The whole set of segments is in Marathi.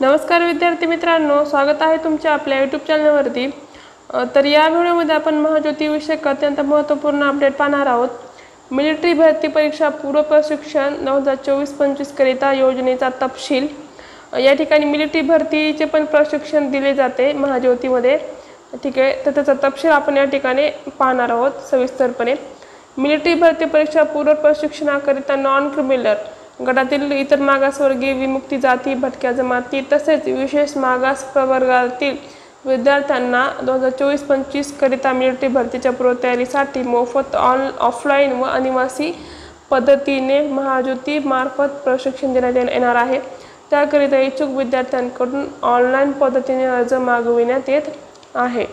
नमस्कार विद्यार्थी मित्रांनो, स्वागत आहे तुमच्या आपल्या YouTube चॅनलवरती। तर या व्हिडिओमध्ये आपण महाज्योती विषयक अत्यंत महत्त्वपूर्ण अपडेट पाहणार आहोत। मिलिटरी भरती परीक्षा पूर्व प्रशिक्षण 2024-25 करिता योजनेचा तपशील। या ठिकाणी मिलिटरी भरतीचे पण प्रशिक्षण दिले जाते महाज्योतीमध्ये, ठीक आहे। तर त्याचा तपशील आपण या ठिकाणी पाहणार आहोत सविस्तरपणे। मिलिटरी भरती परीक्षा पूर्व प्रशिक्षणाकरिता नॉन क्रिमिनल गटातील इतर मागासवर्गीय, विमुक्त जाती, भटक्या जमाती तसेच विशेष मागास प्रवर्गातील विद्यार्थ्यांना 2024-25 करिता मिलिटरी भरतीच्या पूर्वतयारीसाठी मोफत ऑफलाईन व अनिवासी पद्धतीने महाज्योती मार्फत प्रशिक्षण देण्यात येणार आहे। त्याकरिता इच्छुक विद्यार्थ्यांकडून ऑनलाईन पद्धतीने अर्ज मागविण्यात येत आहे,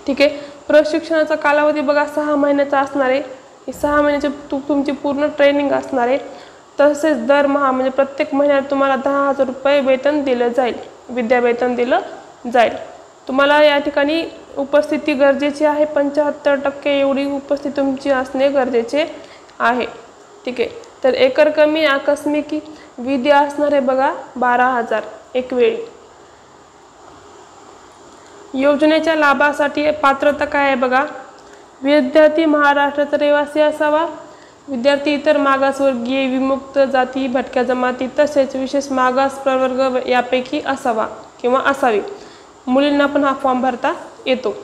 ठीक आहे। प्रशिक्षणाचा कालावधी बघा 6 महिन्याचा असणार आहे। 6 महिन्याची तुमची पूर्ण ट्रेनिंग असणार आहे। तसेच दरमहा म्हणजे प्रत्येक महिन्यात तुम्हाला 10,000 रुपये वेतन दिलं जाईल, विद्यावेतन दिलं जाईल। तुम्हाला या ठिकाणी उपस्थिती गरजेची आहे, 75% एवढी उपस्थिती तुमची असणे गरजेचे आहे, ठीक आहे। तर एकर कमी आकस्मिक विधी असणार आहे बघा 12,000 एक वेळी। योजनेच्या लाभासाठी पात्रता काय आहे बघा, विद्यार्थी महाराष्ट्राचा रहिवासी असावा, विद्यार्थी इतर मागासवर्गीय, विमुक्त जाती, भटक्या जमाती तसेच विशेष मागास प्रवर्ग यापैकी असावा किंवा असावी। मुलींना पण हा फॉर्म भरता येतो।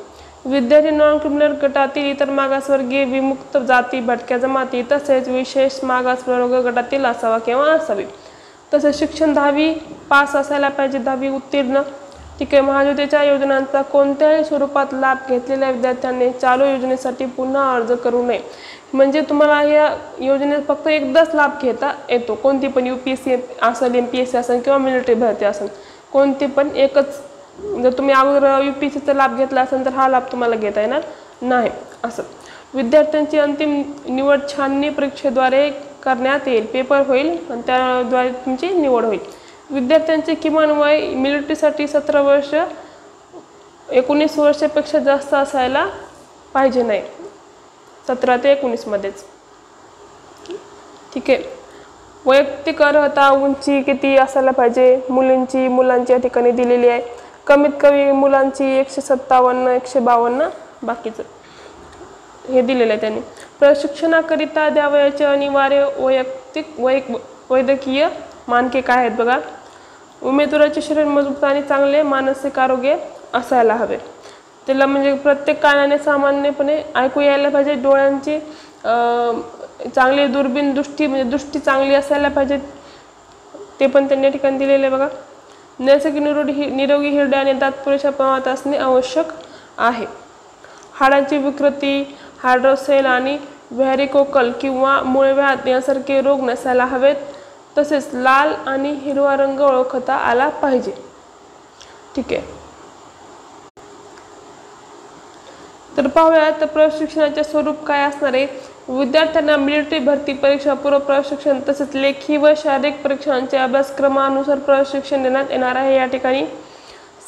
विद्यार्थी नॉन क्रिमिनल गटातील इतर मागासवर्गीय, विमुक्त जाती, भटक्या जमाती तसेच विशेष मागास प्रवर्ग गटातील असावा किंवा असावी। तसेच शिक्षण 10वी पास असायला पाहिजे, 10वी उत्तीर्ण, ठीक आहे। महाज्योतीच्या योजनांचा कोणत्याही स्वरूपात लाभ घेतलेल्या विद्यार्थ्यांनी चालू योजनेसाठी पुन्हा अर्ज करू नये। म्हणजे तुम्हाला या योजनेत फक्त एकदाच लाभ घेता येतो, कोणती पण UPSC असेल, MPSC असेल किंवा मिलिटरी भरती असेल, कोणती पण एकच। जर तुम्ही अगोदर UPSCचा लाभ घेतला असेल तर हा लाभ तुम्हाला घेता येणार नाही असं। विद्यार्थ्यांची अंतिम निवड छाननी परीक्षेद्वारे करण्यात येईल, पेपर होईल आणि त्याद्वारे तुमची निवड होईल। विद्यार्थ्यांचे किमान वय मिलिटरीसाठी 17 वर्ष 19 वर्षापेक्षा जास्त असायला पाहिजे नाही, 17 ते 19 मध्येच, ठीक आहे। वैयक्तिक अर्हता उंची किती असायला पाहिजे, मुलांची या ठिकाणी दिलेली आहे। कमीत कमी मुलांची 157, 152 बाकीचं हे दिलेलं आहे त्यांनी। प्रशिक्षणाकरिता द्यावयाचे अनिवार्य वैद्यकीय मानके काय आहेत बघा, उमेदवाराचे शरीर मजबूत आणि चांगले मानसिक आरोग्य असायला हवे। त्याला म्हणजे प्रत्येक कानाने सामान्यपणे ऐकू यायला पाहिजे, डोळ्यांची चांगली दुर्बीन दृष्टी म्हणजे दृष्टी चांगली असायला पाहिजे, ते पण त्यांनी या ठिकाणी दिलेले आहे बघा। नैसर्गिक निरोगी हिरडे आणि दात पुरेशा प्रमाणात असणे आवश्यक आहे। हाडांची विकृती, हायड्रोसेल आणि व्हॅरिकोकल किंवा मूळव्याध यासारखे रोग नसायला हवेत। तसेच लाल आणि हिरवा रंग ओळखता आला पाहिजे, ठीक आहे। तर पाहूया तर प्रशिक्षणाचे स्वरूप काय असणार आहे। विद्यार्थ्यांना मिलिटरी भरती परीक्षा पूर्व प्रशिक्षण तसेच लेखी व शारीरिक परीक्षांचे अभ्यासक्रमानुसार प्रशिक्षण देण्यात येणार आहे। या ठिकाणी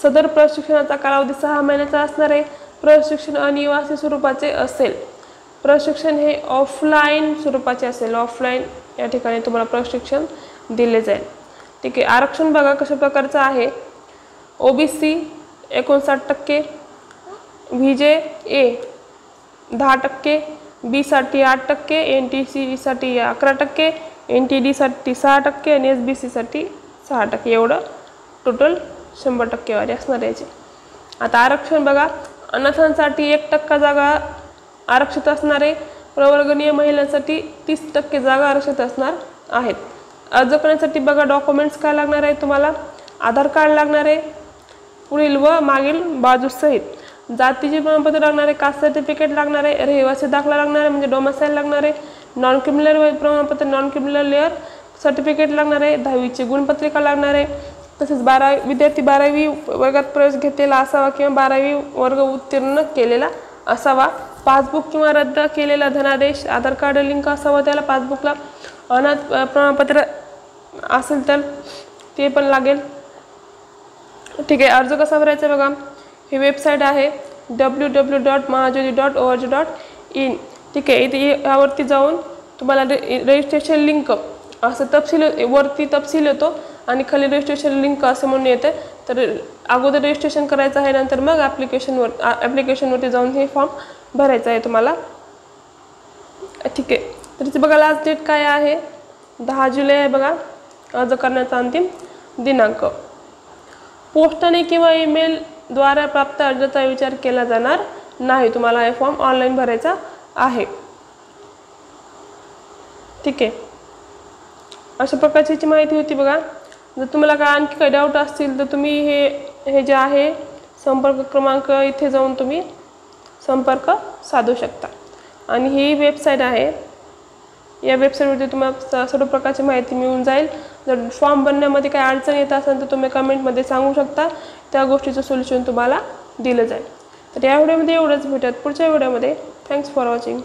सदर प्रशिक्षणाचा कालावधी 6 महिन्याचा असणार आहे। प्रशिक्षण अनिवासी स्वरूपाचे असेल, प्रशिक्षण हे ऑफलाईन स्वरूपाचे असेल, ऑफलाईन या ठिकाणी तुम्हाला प्रशिक्षण दिले जाईल, ठीक आहे। आरक्षण बघा कशा प्रकारचं आहे, OBC 59%, VJA 10%, B साठी 8%, NTC साठी 11%, NTD साठी 6% आणि SBC साठी 6%, एवढं टोटल 100% वारी असणार याचे। आता आरक्षण बघा, अनाथांसाठी 1% जागा आरक्षित असणार आहे। प्रवर्गीय महिलांसाठी 30% जागा आरक्षित असणार आहेत। अर्ज करण्यासाठी बघा डॉक्युमेंट्स काय लागणार आहे, तुम्हाला आधार कार्ड लागणार आहे पुढील व मागील बाजूसहित, जातीचे प्रमाणपत्र लागणार आहे, कास्ट सर्टिफिकेट लागणार आहे, रहिवासी दाखला लागणार आहे म्हणजे डोमिसाईल लागणार आहे, नॉन क्रिमिनल प्रमाणपत्र, नॉन क्रिमिनल लेअर सर्टिफिकेट लागणार आहे, 10वीची गुणपत्रिका लागणार आहे। तसेच विद्यार्थी 12वी वर्गात प्रवेश घेतलेला असावा किंवा 12वी वर्ग उत्तीर्ण केलेला असावा। पासबुक किंवा रद्द केलेला धनादेश, आधार कार्ड लिंक असावा त्याला पासबुकला, अनाथ प्रमाणपत्र असेल तर ते पण लागेल, ठीक आहे। अर्ज कसा भरायचा बघा, ही वेबसाईट आहे www.mahajyoti.org.in, ठीक आहे। इथे यावरती जाऊन तुम्हाला रजिस्ट्रेशन लिंक असं तपशील वरती तपशील येतो आणि खाली रजिस्ट्रेशन लिंक असं म्हणून येतं. तर अगोदर रजिस्ट्रेशन करायचं आहे, नंतर मग ॲप्लिकेशनवरती जाऊन हे फॉर्म भरायचं आहे तुम्हाला. ठीक आहे. तर इथे बघा लास्ट डेट काय आहे, 10 जुलै आहे बघा अर्ज करण्याचा अंतिम दिनांक. पोस्टाने किंवा ईमेलद्वारे प्राप्त अर्जाचा विचार केला जाणार नाही. तुम्हाला हे फॉर्म ऑनलाईन भरायचा आहे. ठीक आहे. अशा प्रकारची माहिती होती बघा. जर तुम्हाला काय आणखी काही डाऊट असतील तर तुम्ही हे जे आहे संपर्क क्रमांक इथे जाऊन तुम्ही संपर्क साधू शकता. आणि ही वेबसाईट आहे, या वेबसाईटवरती तुम्हाला सर्व प्रकारची माहिती मिळून जाईल. जर फॉर्म भरण्यामध्ये काही अडचण येत असेल तर तुम्ही कमेंटमध्ये सांगू शकता, त्या गोष्टीचं सोल्युशन तुम्हाला दिलं जाईल. तर या व्हिडिओमध्ये एवढंच. भेटूयात पुढच्या व्हिडिओमध्ये. Thanks for watching.